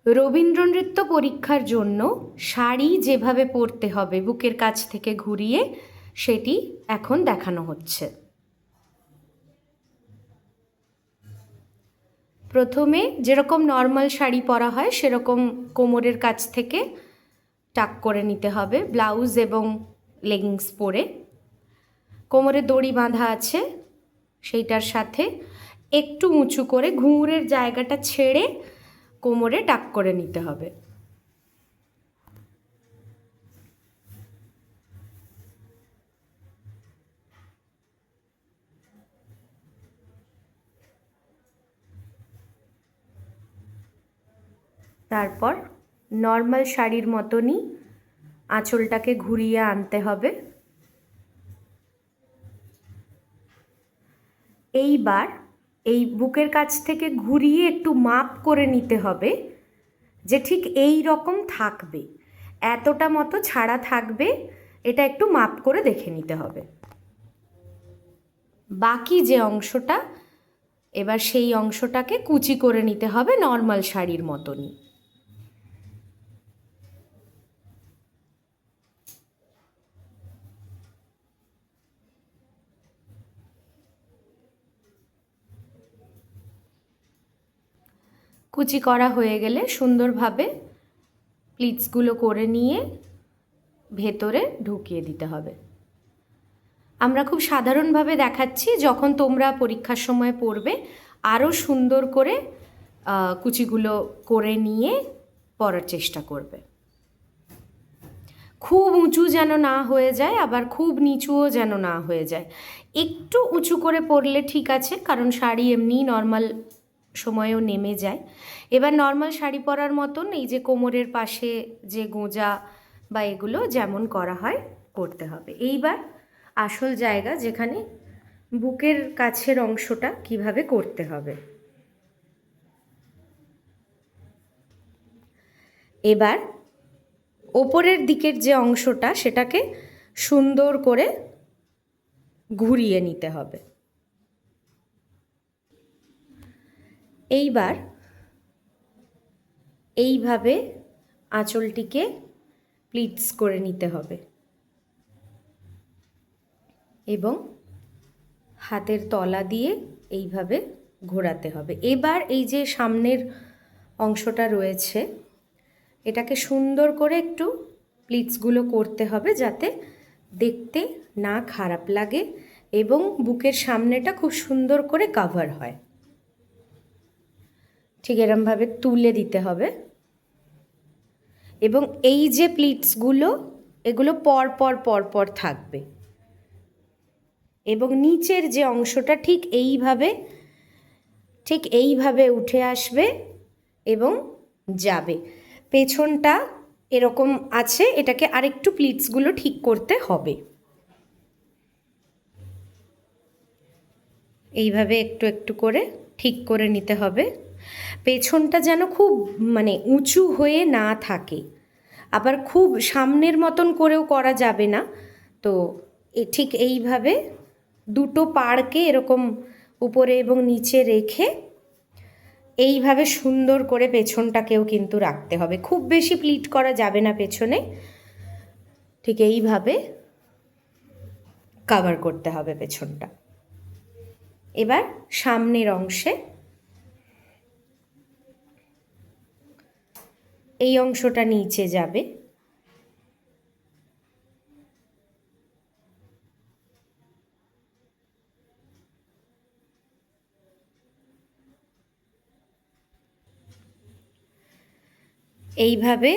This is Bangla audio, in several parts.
রবীন্দ্রনৃত্য পরীক্ষার জন্য শাড়ি যেভাবে পরতে হবে বুকের কাছ থেকে ঘুরিয়ে সেটি এখন দেখানো হচ্ছে। প্রথমে যেরকম নর্মাল শাড়ি পরা হয় সেরকম কোমরের কাছ থেকে টাক করে নিতে হবে, ব্লাউজ এবং লেগিংস পরে। কোমরে দড়ি বাঁধা আছে, সেইটার সাথে একটু উঁচু করে ঘুঙুরের জায়গাটা ছেড়ে কোমরে টাক করে নিতে হবে। তারপর নর্মাল শাড়ির মতনই আঁচলটাকে ঘুরিয়ে আনতে হবে। এইবার এই বুকের কাছ থেকে ঘুরিয়ে একটু মাপ করে নিতে হবে যে ঠিক এই রকম থাকবে, এতটা মতো ছাড়া থাকবে, এটা একটু মাপ করে দেখে নিতে হবে। বাকি যে অংশটা, এবার সেই অংশটাকে কুচি করে নিতে হবে নর্মাল শাড়ির মতনই। কুচি করা হয়ে গেলে সুন্দরভাবে প্লিটসগুলো করে নিয়ে ভেতরে ঢুকিয়ে দিতে হবে। আমরা খুব সাধারণভাবে দেখাচ্ছি, যখন তোমরা পরীক্ষার সময় পড়বে আরও সুন্দর করে কুচিগুলো করে নিয়ে পড়ার চেষ্টা করবে। খুব উঁচু যেন না হয়ে যায়, আবার খুব নিচুও যেন না হয়ে যায়। একটু উঁচু করে পরলে ঠিক আছে, কারণ শাড়ি এমনি নর্মাল সময়েও নেমে যায়। এবার নর্মাল শাড়ি পরার মতন এই যে কোমরের পাশে যে গোঁজা বা এগুলো যেমন করা হয় করতে হবে। এইবার আসল জায়গা, যেখানে বুকের কাছের অংশটা কিভাবে করতে হবে। এবার ওপরের দিকের যে অংশটা সেটাকে সুন্দর করে ঘুরিয়ে নিতে হবে। এইবার এইভাবে আঁচলটিকে প্লিটস করে নিতে হবে এবং হাতের তলা দিয়ে এইভাবে ঘোরাতে হবে। এবার এই যে সামনের অংশটা রয়েছে এটাকে সুন্দর করে একটু প্লিটসগুলো করতে হবে যাতে দেখতে না খারাপ লাগে এবং বুকের সামনেটা খুব সুন্দর করে কভার হয়। ঠিক এরমভাবে তুলে দিতে হবে এবং এই যে প্লিটসগুলো এগুলো পর থাকবে এবং নিচের যে অংশটা ঠিক এইভাবে উঠে আসবে এবং যাবে। পেছনটা এরকম আছে, এটাকে আরেকটু প্লিটসগুলো ঠিক করতে হবে। এইভাবে একটু একটু করে ঠিক করে নিতে হবে। পেছনটা যেন খুব উঁচু হয়ে না থাকে, আবার খুব সামনের মতন করেও করা যাবে না। তো ঠিক এইভাবে দুটো পাড়কে এরকম উপরে এবং নিচে রেখে এইভাবে সুন্দর করে পেছনটাকেও কিন্তু রাখতে হবে। খুব বেশি প্লিট করা যাবে না পেছনে, ঠিক এইভাবে কভার করতে হবে পেছনটা। এবার সামনের অংশে এই অংশটা নিচে যাবে, এইভাবে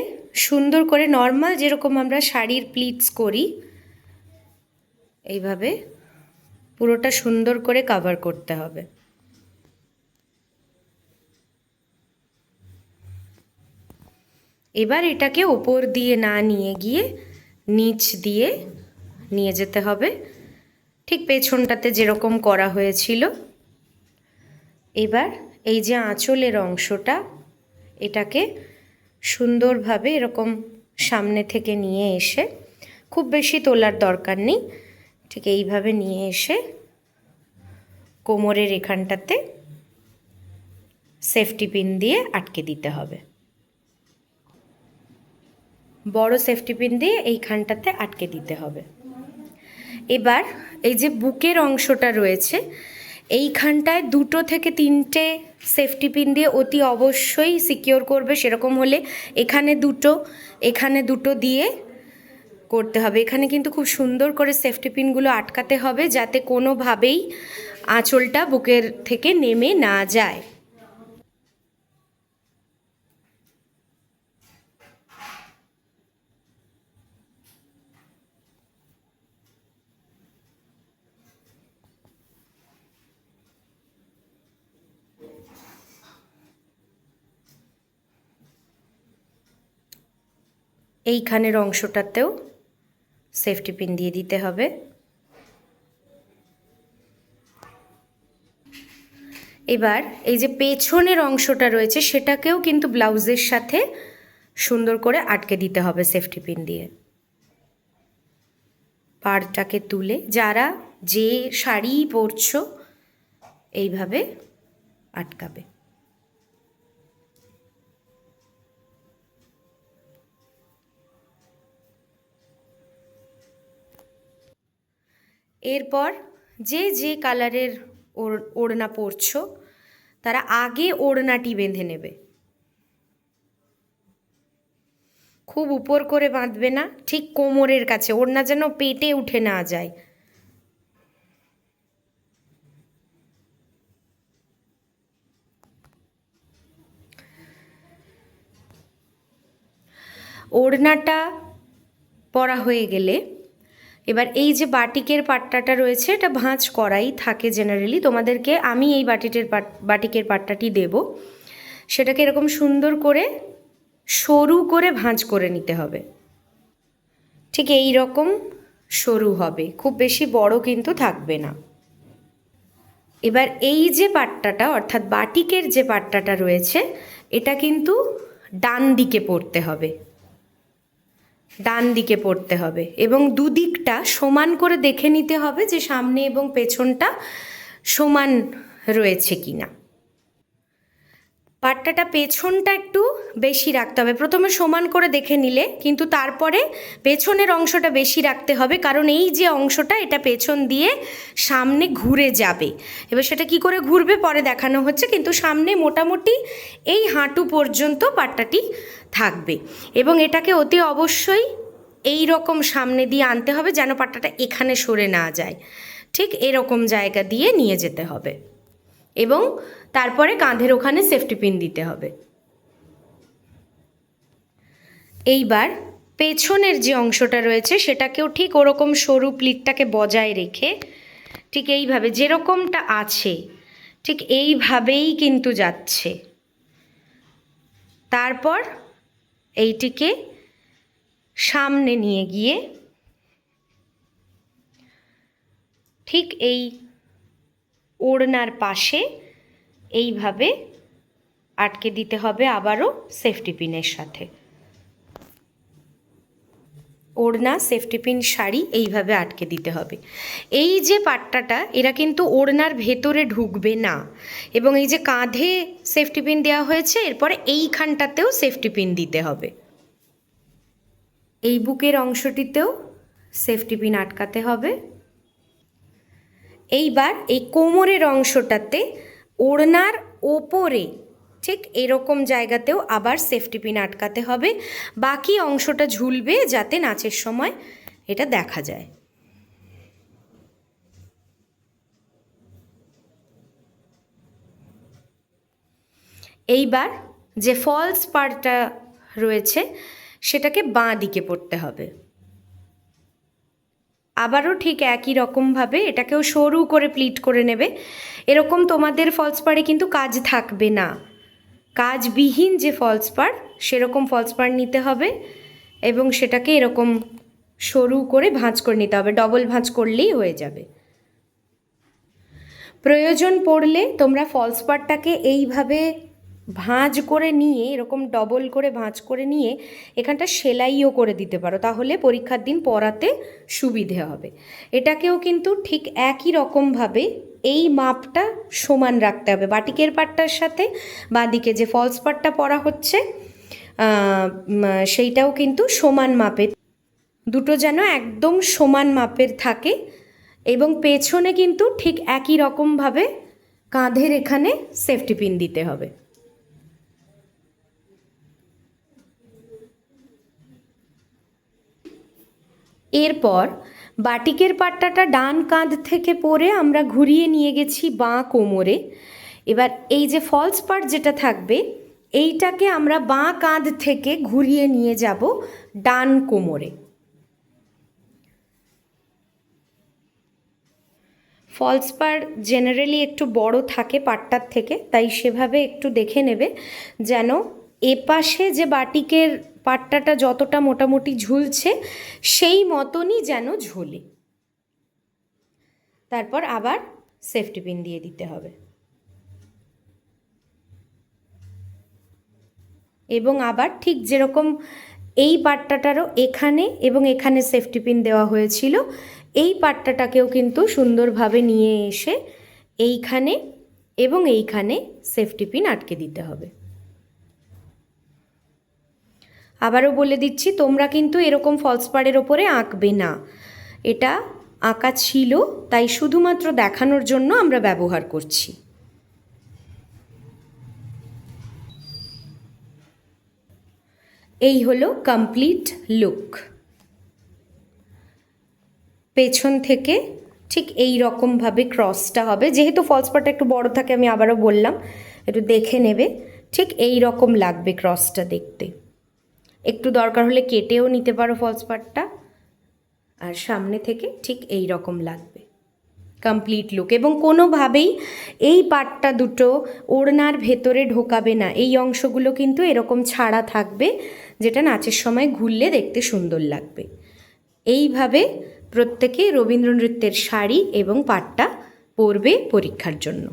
সুন্দর করে নর্মাল যেরকম আমরা শাড়ির প্লিটস করি এইভাবে পুরোটা সুন্দর করে কভার করতে হবে। এবার এটাকে ওপর দিয়ে না নিয়ে গিয়ে নিচ দিয়ে নিয়ে যেতে হবে, ঠিক পেছনটাতে যেরকম করা হয়েছিল। এবার এই যে আঁচলের অংশটা এটাকে সুন্দরভাবে এরকম সামনে থেকে নিয়ে এসে, খুব বেশি তোলার দরকার নেই, ঠিক এইভাবে নিয়ে এসে কোমরের এখানটাতে সেফটি পিন দিয়ে আটকে দিতে হবে। বড় সেফটি পিন দিয়ে এইখানটাতে আটকে দিতে হবে। এবার এই যে বুকের অংশটা রয়েছে এইখানটায় 2 থেকে 3টে সেফটি পিন দিয়ে অতি অবশ্যই সিকিওর করবে। সেরকম হলে এখানে 2, এখানে 2 দিয়ে করতে হবে। এখানে কিন্তু খুব সুন্দর করে সেফটি পিনগুলো আটকাতে হবে যাতে কোনোভাবেই আঁচলটা বুকের থেকে নেমে না যায়। এইখানের অংশটাতেও সেফটি পিন দিয়ে দিতে হবে। এবার এই যে পেছনের অংশটা রয়েছে সেটাকেও কিন্তু ব্লাউজের সাথে সুন্দর করে আটকে দিতে হবে সেফটি পিন দিয়ে। পাড়টাকে তুলে যারা যে শাড়ি পরছো এইভাবে আটকাবে। এরপর যে যে কালারের ওড়না পরছো তারা আগে ওড়নাটি বেঁধে নেবে। খুব উপর করে বাঁধবে না, ঠিক কোমরের কাছে, ওড়না যেন পেটে উঠে না যায়। ওড়নাটা পরা হয়ে গেলে এবার এই যে বাটিকের পাট্টাটা রয়েছে এটা ভাঁজ করাই থাকে জেনারেলি। তোমাদেরকে আমি এই বাটিকের পাট্টাটি দেব। সেটাকে এরকম সুন্দর করে সরু করে ভাঁজ করে নিতে হবে। ঠিক এই রকম সরু হবে, খুব বেশি বড় কিন্তু থাকবে না। এবার এই যে পাট্টাটা অর্থাৎ বাটিকের যে পাট্টাটা রয়েছে এটা কিন্তু ডান দিকে পড়তে হবে, ডান দিকে পড়তে হবে এবং দুদিকটা সমান করে দেখে নিতে হবে যে সামনে এবং পেছনটা সমান রয়েছে কিনা। পাট্টাটা পেছনটা একটু বেশি রাখতে হবে। প্রথমে সমান করে দেখে নিলে কিন্তু তারপরে পেছনের অংশটা বেশি রাখতে হবে, কারণ এই যে অংশটা এটা পেছন দিয়ে সামনে ঘুরে যাবে। এবার সেটা কি করে ঘুরবে পরে দেখানো হচ্ছে, কিন্তু সামনে মোটামুটি এই হাঁটু পর্যন্ত পাট্টাটি থাকবে এবং এটাকে অতি অবশ্যই এই রকম সামনে দিয়ে আনতে হবে যেন পাট্টাটা এখানে সরে না যায়। ঠিক এরকম জায়গা দিয়ে নিয়ে যেতে হবে এবং তারপরে কাঁধের ওখানে সেফটি পিন দিতে হবে। এইবার পেছনের যে অংশটা রয়েছে সেটাকেও ঠিক ওরকম সরু প্লিটটাকে বজায় রেখে ঠিক এইভাবে যেরকমটা আছে ঠিক এইভাবেই কিন্তু যাচ্ছে। তারপর এইটিকে সামনে নিয়ে গিয়ে ঠিক এই ওড়নার পাশে এইভাবে আটকে দিতে হবে আবারও সেফটি পিনের সাথে। ওড়না, সেফটি পিন, শাড়ি এইভাবে আটকে দিতে হবে। এই যে পাট্টাটা এরা কিন্তু ওড়নার ভেতরে ঢুকবে না এবং এই যে কাঁধে সেফটি পিন দেওয়া হয়েছে এরপরে এইখানটাতেও সেফটি পিন দিতে হবে। এই বুকের অংশটিতেও সেফটি পিন আটকাতে হবে। এইবার এই কোমরের অংশটাতে ওড়নার ওপরে ঠিক এরকম জায়গাতেও আবার সেফটি পিন আটকাতে হবে। বাকি অংশটা ঝুলবে যাতে নাচের সময় এটা দেখা যায়। এইবার যে ফলস পার্টটা রয়েছে সেটাকে বাঁ দিকে পড়তে হবে। আবারও ঠিক একই রকমভাবে এটাকেও সরু করে প্লিট করে নেবে। এরকম তোমাদের ফলস পাড়ে কিন্তু কাজ থাকবে না, কাজবিহীন যে ফলস পাড় সেরকম ফলস পাড় নিতে হবে এবং সেটাকে এরকম সরু করে ভাঁজ করে নিতে হবে। ডবল ভাঁজ করলেই হয়ে যাবে। প্রয়োজন পড়লে তোমরা ফলস পাড়টাকে এইভাবে ভাঁজ করে নিয়ে এরকম ডবল করে ভাঁজ করে নিয়ে এখানটা সেলাইও করে দিতে পারো, তাহলে পরীক্ষার দিন পরাতে সুবিধে হবে। এটাকেও কিন্তু ঠিক একই রকমভাবে এই মাপটা সমান রাখতে হবে। বাটিকের পাটটার সাথে বাঁদিকে যে ফলস পাটটা পরা হচ্ছে সেইটাও কিন্তু সমান মাপের, দুটো যেন একদম সমান মাপের থাকে। এবং পেছনে কিন্তু ঠিক একই রকমভাবে কাঁধের এখানে সেফটি পিন দিতে হবে। এরপর বাটিকের পাট্টাটা ডান কাঁধ থেকে পরে আমরা ঘুরিয়ে নিয়ে গেছি বাঁ কোমরে। এবার এই যে ফলস পার্ট যেটা থাকবে এইটাকে আমরা বাঁ কাঁধ থেকে ঘুরিয়ে নিয়ে যাব ডান কোমরে। ফলস পাড় জেনারেলি একটু বড় থাকে পাটটার থেকে, তাই সেভাবে একটু দেখে নেবে যেন এপাশে যে বাটিকের পাট্টাটা যতটা মোটামুটি ঝুলছে সেই মতনই যেন ঝোলে। তারপর আবার সেফটি পিন দিয়ে দিতে হবে এবং আবার ঠিক যেরকম এই পাট্টাটারও এখানে এবং এখানে সেফটি পিন দেওয়া হয়েছিল, এই পাট্টাটাকেও কিন্তু সুন্দরভাবে নিয়ে এসে এইখানে এবং এইখানে সেফটি পিন আটকে দিতে হবে। আবারও বলে দিচ্ছি, তোমরা কিন্তু এরকম ফলস পাড়ের ওপরে আঁকবে না, এটা আঁকা ছিল তাই শুধুমাত্র দেখানোর জন্য আমরা ব্যবহার করছি। এই হলো কমপ্লিট লুক। পেছন থেকে ঠিক এই রকমভাবে ক্রসটা হবে, যেহেতু ফলস পাড়টা একটু বড় থাকে আমি আবারও বললাম, একটু দেখে নেবে, ঠিক এই রকম লাগবে ক্রসটা দেখতে। একটু দরকার হলে কেটেও নিতে পারো ফলস পাড়টা, আর সামনে থেকে ঠিক এই রকম লাগবে কমপ্লিট লুক। এবং কোনোভাবেই এই পাটটা দুটো ওড়নার ভেতরে ঢোকাবে না, এই অংশগুলো কিন্তু এরকম ছাড়া থাকবে, যেটা নাচের সময় ঘুরলে দেখতে সুন্দর লাগবে। এইভাবে প্রত্যেকে রবীন্দ্র নৃত্যের শাড়ি এবং পাটটা পরবে পরীক্ষার জন্য।